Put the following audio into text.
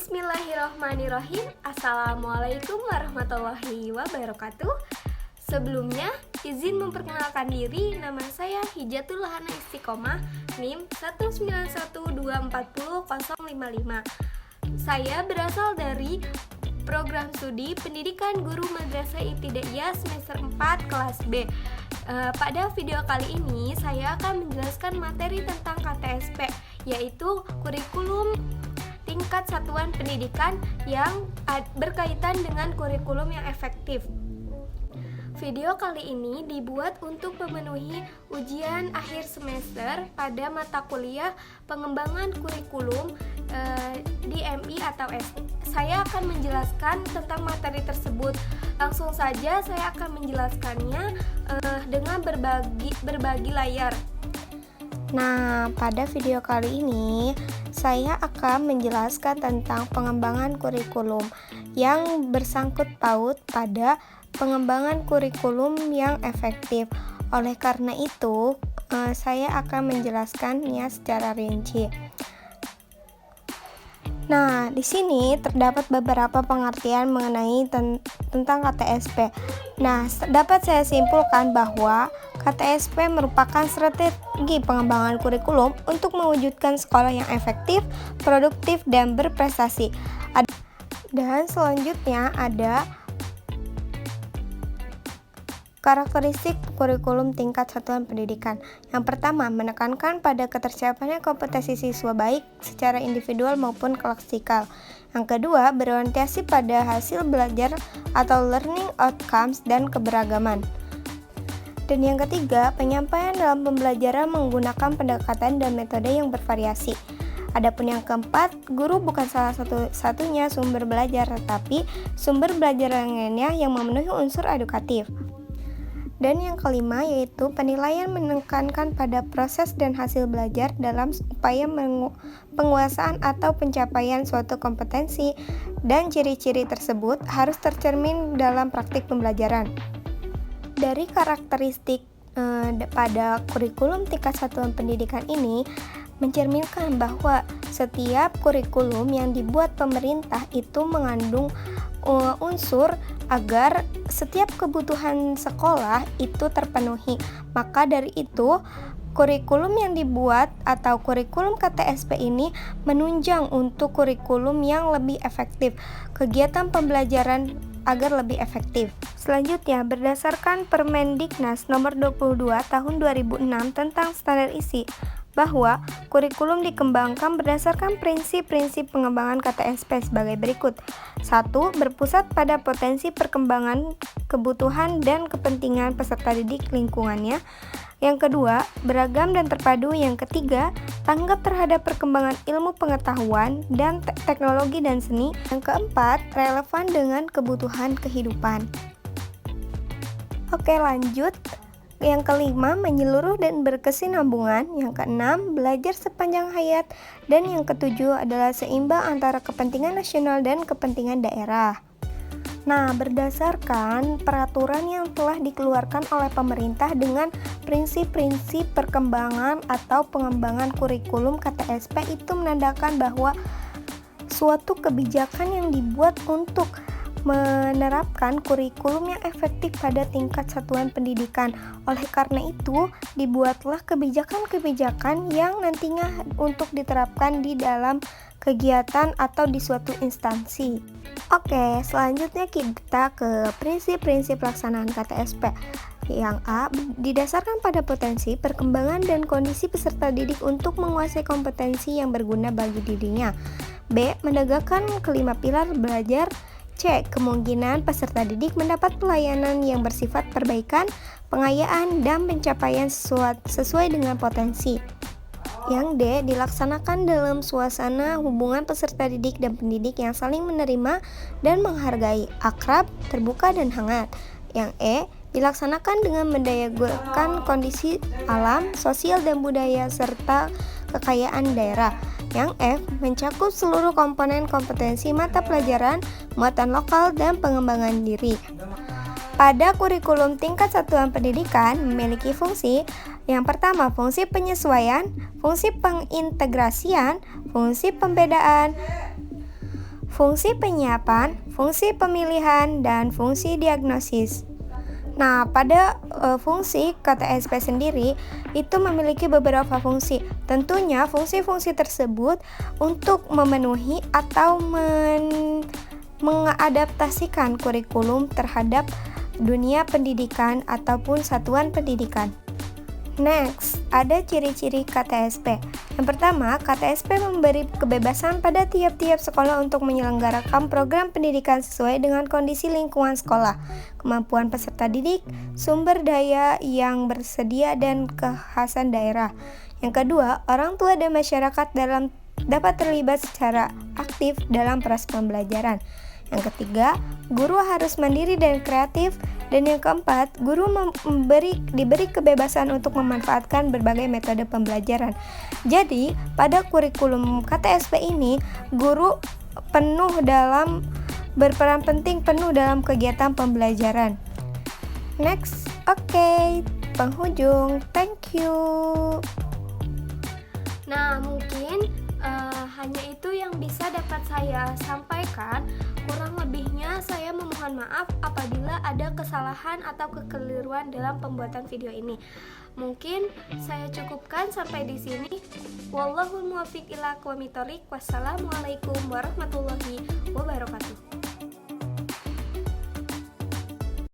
Bismillahirrahmanirrahim. Assalamualaikum warahmatullahi wabarakatuh. Sebelumnya, izin memperkenalkan diri. Nama saya Hijatul Lahana Istiqomah, NIM 191240055. Saya berasal dari program studi Pendidikan Guru Madrasah Ibtidaiyah semester 4 kelas B. Pada video kali ini saya akan menjelaskan materi tentang KTSP, yaitu kurikulum tingkat satuan pendidikan yang berkaitan dengan kurikulum yang efektif. Video kali ini dibuat untuk memenuhi ujian akhir semester pada mata kuliah pengembangan kurikulum di MI atau SI. Saya akan menjelaskan tentang materi tersebut. Langsung saja saya akan menjelaskannya dengan berbagi layar. Nah, pada video kali ini saya akan menjelaskan tentang pengembangan kurikulum yang bersangkut paut pada pengembangan kurikulum yang efektif. Oleh karena itu, saya akan menjelaskannya secara rinci. Nah, di sini terdapat beberapa pengertian mengenai tentang KTSP. Nah, dapat saya simpulkan bahwa KTSP merupakan strategi pengembangan kurikulum untuk mewujudkan sekolah yang efektif, produktif, dan berprestasi. Dan selanjutnya ada karakteristik kurikulum tingkat satuan pendidikan. Yang pertama, menekankan pada ketersiapannya kompetensi siswa baik secara individual maupun klassikal. Yang kedua, berorientasi pada hasil belajar atau learning outcomes dan keberagaman. Dan yang ketiga, penyampaian dalam pembelajaran menggunakan pendekatan dan metode yang bervariasi. Adapun yang keempat, guru bukan salah satunya sumber belajar, tetapi sumber belajar lainnya yang memenuhi unsur edukatif. Dan yang kelima yaitu penilaian menekankan pada proses dan hasil belajar dalam upaya penguasaan atau pencapaian suatu kompetensi, dan ciri-ciri tersebut harus tercermin dalam praktik pembelajaran. Dari karakteristik pada kurikulum tingkat satuan pendidikan ini mencerminkan bahwa setiap kurikulum yang dibuat pemerintah itu mengandung unsur agar setiap kebutuhan sekolah itu terpenuhi. Maka dari itu, kurikulum yang dibuat atau kurikulum KTSP ini menunjang untuk kurikulum yang lebih efektif, kegiatan pembelajaran agar lebih efektif. Selanjutnya, berdasarkan Permendiknas nomor 22 tahun 2006 tentang standar isi, bahwa kurikulum dikembangkan berdasarkan prinsip-prinsip pengembangan KTSP sebagai berikut. 1. Berpusat pada potensi perkembangan, kebutuhan, dan kepentingan peserta didik lingkungannya. Yang kedua, beragam dan terpadu. Yang ketiga, tanggap terhadap perkembangan ilmu pengetahuan dan teknologi dan seni. Yang keempat, relevan dengan kebutuhan kehidupan. Oke, lanjut. Yang kelima, menyeluruh dan berkesinambungan. Yang keenam, belajar sepanjang hayat. Dan yang ketujuh adalah seimbang antara kepentingan nasional dan kepentingan daerah. Nah, berdasarkan peraturan yang telah dikeluarkan oleh pemerintah dengan prinsip-prinsip perkembangan atau pengembangan kurikulum KTSP itu menandakan bahwa suatu kebijakan yang dibuat untuk menerapkan kurikulum yang efektif pada tingkat satuan pendidikan. Oleh karena itu, dibuatlah kebijakan-kebijakan yang nantinya untuk diterapkan di dalam kegiatan atau di suatu instansi. Oke, selanjutnya kita ke prinsip-prinsip pelaksanaan KTSP. Yang A, didasarkan pada potensi, perkembangan, dan kondisi peserta didik untuk menguasai kompetensi yang berguna bagi dirinya. B, menegakkan kelima pilar belajar. C. Kemungkinan peserta didik mendapat pelayanan yang bersifat perbaikan, pengayaan, dan pencapaian sesuai dengan potensi. Yang D. Dilaksanakan dalam suasana hubungan peserta didik dan pendidik yang saling menerima dan menghargai, akrab, terbuka, dan hangat. Yang E. Dilaksanakan dengan mendayakan kondisi alam, sosial, dan budaya serta kekayaan daerah. Yang F. Mencakup seluruh komponen kompetensi mata pelajaran, muatan lokal, dan pengembangan diri. Pada kurikulum tingkat satuan pendidikan memiliki fungsi. Yang pertama, fungsi penyesuaian, fungsi pengintegrasian, fungsi pembedaan, fungsi penyiapan, fungsi pemilihan, dan fungsi diagnosis. Nah, pada fungsi KTSP sendiri itu memiliki beberapa fungsi. Tentunya fungsi-fungsi tersebut untuk memenuhi atau mengadaptasikan kurikulum terhadap dunia pendidikan ataupun satuan pendidikan. Next, ada ciri-ciri KTSP. Yang pertama, KTSP memberi kebebasan pada tiap-tiap sekolah untuk menyelenggarakan program pendidikan sesuai dengan kondisi lingkungan sekolah, kemampuan peserta didik, sumber daya yang bersedia, dan kekhasan daerah. Yang kedua, orang tua dan masyarakat dapat terlibat secara aktif dalam proses pembelajaran. Yang ketiga, guru harus mandiri dan kreatif. Dan yang keempat, guru diberi kebebasan untuk memanfaatkan berbagai metode pembelajaran. Jadi, pada kurikulum KTSP ini, guru berperan penting penuh dalam kegiatan pembelajaran. Next, penghujung. Thank you. Nah, mungkin hanya itu yang bisa dapat saya sampaikan. Kurang lebihnya saya memohon maaf apabila ada kesalahan atau kekeliruan dalam pembuatan video ini. Mungkin saya cukupkan sampai di sini. Wallahul muwaffiq ila aqwamit thoriq. Wassalamualaikum warahmatullahi wabarakatuh.